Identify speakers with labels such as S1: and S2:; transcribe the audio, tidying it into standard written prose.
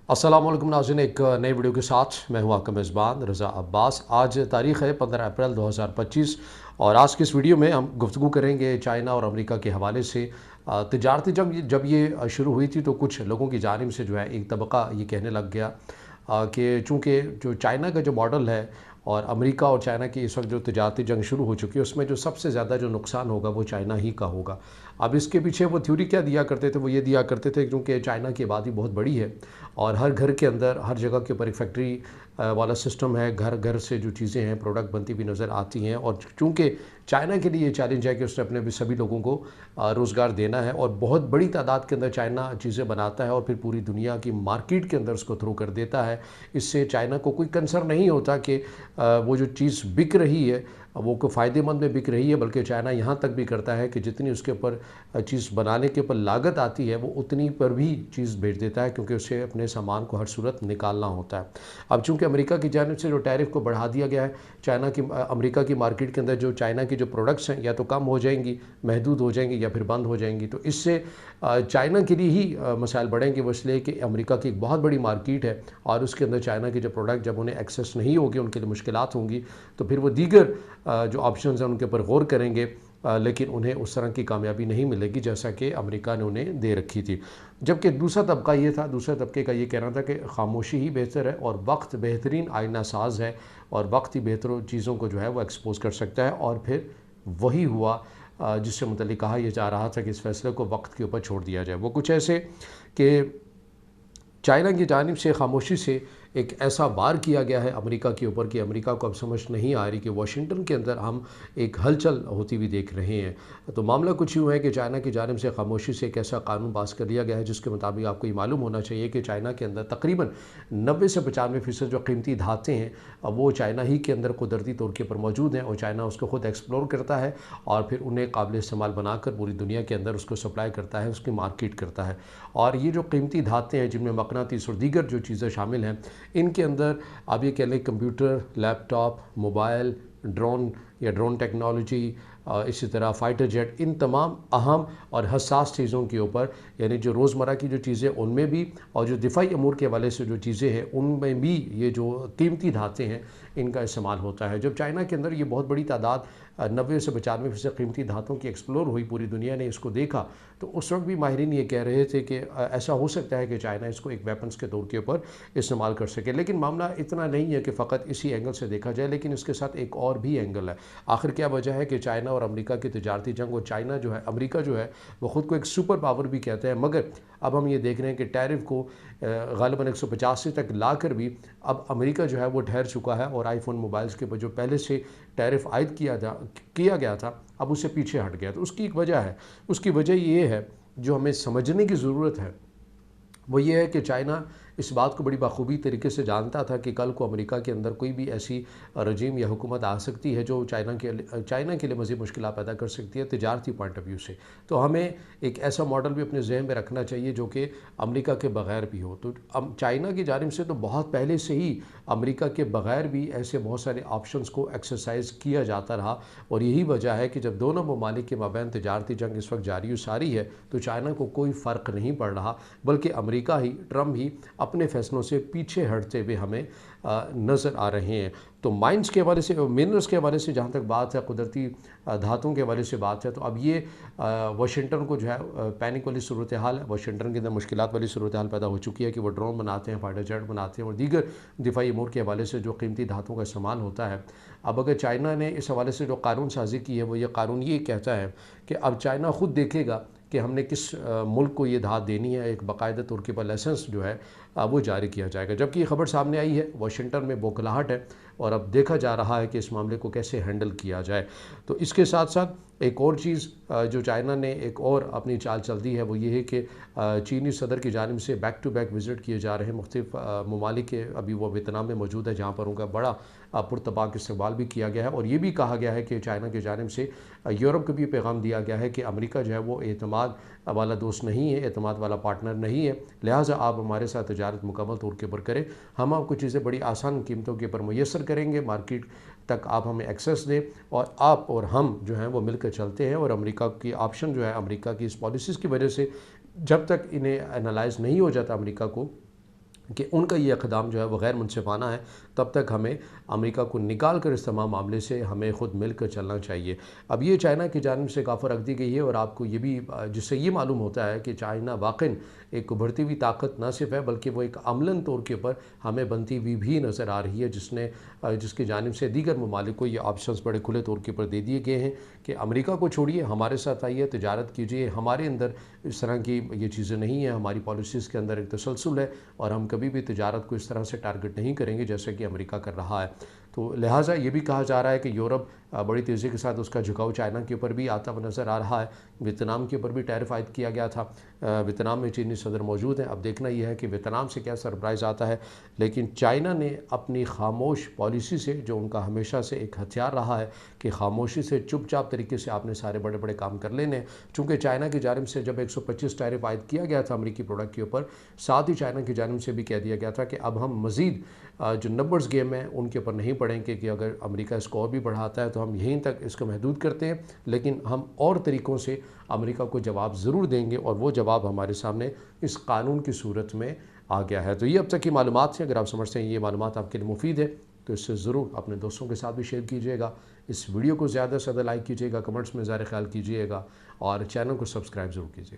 S1: अस्सलाम वालेकुम नाज़रीन, एक नए वीडियो के साथ मैं हूं आपका मेज़बान रज़ा अब्बास। आज तारीख़ है 15 अप्रैल 2025 और आज की इस वीडियो में हम गुफ्तगू करेंगे चाइना और अमेरिका के हवाले से। तिजारती जंग जब ये शुरू हुई थी तो कुछ लोगों की जानिब से जो है एक तबका ये कहने लग गया कि चूँकि जो चाइना का जो मॉडल है और अमेरिका और चाइना की इस वक्त जो तिजारती जंग शुरू हो चुकी है उसमें जो सबसे ज़्यादा जो नुकसान होगा वो चाइना ही का होगा। अब इसके पीछे वो थ्योरी क्या दिया करते थे, वो ये दिया करते थे क्योंकि चाइना की आबादी बहुत बड़ी है और हर घर के अंदर हर जगह के ऊपर एक फैक्ट्री वाला सिस्टम है। घर घर से जो चीज़ें हैं प्रोडक्ट बनती हुई नज़र आती हैं और चूँकि चाइना के लिए ये चैलेंज है कि उसने अपने भी सभी लोगों को रोज़गार देना है और बहुत बड़ी तादाद के अंदर चाइना चीज़ें बनाता है और फिर पूरी दुनिया की मार्केट के अंदर उसको थ्रो कर देता है। इससे चाइना को कोई कंसर्न नहीं होता कि वो जो चीज़ बिक रही है वो को फ़ायदेमंद में बिक रही है, बल्कि चाइना यहाँ तक भी करता है कि जितनी उसके ऊपर चीज़ बनाने के ऊपर लागत आती है वो उतनी पर भी चीज़ भेज देता है, क्योंकि उसे अपने सामान को हर सूरत निकालना होता है। अब चूँकि अमेरिका की जानिब से जो टैरिफ को बढ़ा दिया गया है, चाइना की अमेरिका की मार्केट के अंदर जो चाइना की जो प्रोडक्ट्स हैं या तो कम हो जाएंगी, महदूद हो जाएंगी या फिर बंद हो जाएंगी। तो इससे चाइना के लिए ही मसाइल बढ़ेंगे, वो इसलिए कि अमेरिका की एक बहुत बड़ी मार्केट है और उसके अंदर चाइना के जो प्रोडक्ट जब उन्हें एक्सेस नहीं होगी, उनके लिए मुश्किलात होंगी, तो फिर वो दीगर जो ऑप्शंस हैं उनके ऊपर गौर करेंगे, लेकिन उन्हें उस तरह की कामयाबी नहीं मिलेगी जैसा कि अमेरिका ने उन्हें दे रखी थी। जबकि दूसरा तबका ये था, दूसरे तबके का ये कहना था कि खामोशी ही बेहतर है और वक्त बेहतरीन आईना साज है और वक्त ही बेहतर चीज़ों को जो है वो एक्सपोज कर सकता है। और फिर वही हुआ जिससे मुतल्लिक़ कहा यह जा रहा था कि इस फैसले को वक्त के ऊपर छोड़ दिया जाए। वो कुछ ऐसे कि चाइना की जानिब से खामोशी से एक ऐसा वार किया गया है अमेरिका के ऊपर कि अमेरिका को अब समझ नहीं आ रही कि वाशिंगटन के अंदर हम एक हलचल होती हुई देख रहे हैं। तो मामला कुछ यूँ है कि चाइना की जानिब से खामोशी से एक ऐसा कानून पास कर लिया गया है जिसके मुताबिक आपको ये मालूम होना चाहिए कि चाइना के अंदर तकरीबन 90 से 95% जो कीमती धातें हैं वो चाइना ही के अंदर कुदरती तौर के ऊपर मौजूद हैं और चाइना उसको खुद एक्सप्लोर करता है और फिर उन्हें काबिल इस्तेमाल बनाकर पूरी दुनिया के अंदर उसको सप्लाई करता है, उसकी मार्केट करता है। और ये जो कीमती धातें हैं जिनमें मकनातीस और दीगर जो चीज़ें शामिल हैं, इनके अंदर आप ये कह लें कंप्यूटर, लैपटॉप, मोबाइल, ड्रोन या ड्रोन टेक्नोलॉजी, इसी तरह फ़ाइटर जेट, इन तमाम अहम और हसास चीज़ों के ऊपर, यानी जो रोज़मर्रा की जो चीज़ें उनमें भी और जो दिफाई अमूर के हवाले से जो चीज़ें हैं उनमें भी ये जो कीमती धातें हैं इनका इस्तेमाल होता है। जब चाइना के अंदर ये बहुत बड़ी तादाद 90 से 95% कीमती धातों की एक्सप्लोर हुई, पूरी दुनिया ने इसको देखा, तो उस वक्त भी माहिरीन ये कह रहे थे कि ऐसा हो सकता है कि चाइना इसको एक वेपन्स के तौर के ऊपर इस्तेमाल कर सके। लेकिन मामला इतना नहीं है कि फ़कत इसी एंगल से देखा जाए, लेकिन इसके साथ एक और भी एंगल है। आखिर क्या वजह है कि चाइना और अमेरिका की तिजारती जंग, और चाइना जो है, अमेरिका जो है वो ख़ुद को एक सुपर पावर भी कहते हैं, मगर अब हम ये देख रहे हैं कि टैरिफ को ग़ालिबन 185 तक ला कर भी अब अमेरिका जो है वो ठहर चुका है और आईफोन मोबाइल्स के ऊपर जो पहले से टैरिफ आयद किया गया था अब उससे पीछे हट गया। तो उसकी एक वजह है, उसकी वजह ये है जो हमें समझने की ज़रूरत है, वो ये है कि चाइना इस बात को बड़ी बाखूबी तरीके से जानता था कि कल को अमेरिका के अंदर कोई भी ऐसी रजीम या हुकूमत आ सकती है जो चाइना के लिए मज़ीद मुश्किल पैदा कर सकती है तिजारती पॉइंट ऑफ व्यू से। तो हमें एक ऐसा मॉडल भी अपने जहन में रखना चाहिए जो कि अमेरिका के बग़ैर भी हो। तो अब चाइना की जानिब से तो बहुत पहले से ही अमेरिका के बग़ैर भी ऐसे बहुत सारे ऑप्शंस को एक्सरसाइज किया जाता रहा और यही वजह है कि जब दोनों ममालिक के माबैन तिजारती जंग इस वक्त जारी सारी है तो चाइना को कोई फ़र्क नहीं पड़ रहा, बल्कि अमेरिका ही, ट्रम्प ही अपने फ़ैसलों से पीछे हटते हुए हमें नज़र आ रहे हैं। तो माइंस के हवाले से, मिनरल्स के हवाले से जहाँ तक बात है, कुदरती धातुओं के हवाले से बात है, तो अब ये वाशिंगटन को जो है पैनिक वाली सूरत हाल है, वाशिंगटन के अंदर मुश्किलात वाली सूरत हाल पैदा हो चुकी है कि वो ड्रोन बनाते हैं, फाइटर जेट बनाते हैं और दीगर दिफाई अमूर के हवाले से जो कीमती धातुओं का इस्तेमाल होता है। अब अगर चाइना ने इस हवाले से जो कानून साजी की है, वो ये कानून ये कहता है कि अब चाइना ख़ुद देखेगा कि हमने किस मुल्क को ये धात देनी है, एक बाकायदा तौर के पर लाइसेंस जो है वो जारी किया जाएगा। जबकि ये खबर सामने आई है, वाशिंगटन में बौखलाहट है और अब देखा जा रहा है कि इस मामले को कैसे हैंडल किया जाए। तो इसके साथ साथ एक और चीज़ जो चाइना ने एक और अपनी चाल चल दी है वो ये है कि चीनी सदर की जानिब से बैक टू बैक विज़िट किए जा रहे हैं मुख्तलिफ ममालिक के। अभी वो वियतनाम में मौजूद है जहाँ पर उनका बड़ा पुरतबाक इस्तेमाल भी किया गया है और ये भी कहा गया है कि चाइना की जानिब से यूरोप को भी पैगाम दिया गया है कि अमेरिका जो है वो एतमाद वाला दोस्त नहीं है, एतमाद वाला पार्टनर नहीं है, लिहाजा आप हमारे साथ तजारत मुकम्मल तौर के ऊपर करें, हम आपको चीज़ें बड़ी आसान कीमतों के ऊपर मुयस्सर करेंगे, मार्केट तक आप हमें एक्सेस दें और आप और हम जो हैं वो मिलकर चलते हैं। और अमेरिका की ऑप्शन जो है, अमेरिका की इस पॉलिसीज़ की वजह से जब तक इन्हें एनालाइज़ नहीं हो जाता अमेरिका को कि उनका ये इक़दाम जो है वो गैर मुनसिफ़ाना है, तब तक हमें अमेरिका को निकाल कर इस तमाम मामले से हमें ख़ुद मिलकर चलना चाहिए। अब ये चाइना की जानिब से काफ़ा रख दी गई है और आपको ये भी जिससे ये मालूम होता है कि चाइना वाक़ई एक उभरती हुई ताकत न सिर्फ है बल्कि वो एक अमलन तौर के ऊपर हमें बनती हुई भी नज़र आ रही है, जिसकी जानिब से दीगर ममालिक को ये ऑप्शंस बड़े खुले तौर के ऊपर दे दिए गए हैं कि अमेरिका को छोड़िए, हमारे साथ आइए, तिजारत कीजिए, हमारे अंदर इस तरह की ये चीज़ें नहीं हैं, हमारी पॉलिसीज़ के अंदर एक तसलसल है और हम कभी भी तिजारत को इस तरह से टारगेट नहीं करेंगे जैसे कि अमेरिका कर रहा है। तो लिहाजा ये भी कहा जा रहा है कि यूरोप बड़ी तेज़ी के साथ उसका झुकाव चाइना के ऊपर भी आता हुआ नज़र आ रहा है। वियतनाम के ऊपर भी टैरिफ आयद किया गया था। वियतनाम में चीनी सदर मौजूद हैं। अब देखना यह है कि वियतनाम से क्या सरप्राइज़ आता है, लेकिन चाइना ने अपनी खामोश पॉलिसी से, जो उनका हमेशा से एक हथियार रहा है कि खामोशी से चुपचाप तरीके से आपने सारे बड़े बड़े काम कर लेने, चूँकि चाइना की जानिब से जब 125 टैरिफ आयद किया गया था अमरीकी प्रोडक्ट के ऊपर, साथ ही चाइना की जानिब से भी कह दिया गया था कि अब हम मज़ीद जो नंबर्स गेम है उनके ऊपर नहीं पड़ेंगे कि अगर अमेरिका इसको और भी बढ़ाता है तो हम यहीं तक इसको महदूद करते हैं, लेकिन हम और तरीक़ों से अमेरिका को जवाब ज़रूर देंगे और वो जवाब हमारे सामने इस कानून की सूरत में आ गया है। तो ये अब तक की मालूमात थी। अगर आप समझते हैं ये मालूमात आपके लिए मुफीद है तो इससे ज़रूर अपने दोस्तों के साथ भी शेयर कीजिएगा। इस वीडियो को ज़्यादा से ज़्यादा लाइक कीजिएगा, कमेंट्स में ज़ाहिर ख्याल कीजिएगा और चैनल को सब्सक्राइब ज़रूर कीजिएगा।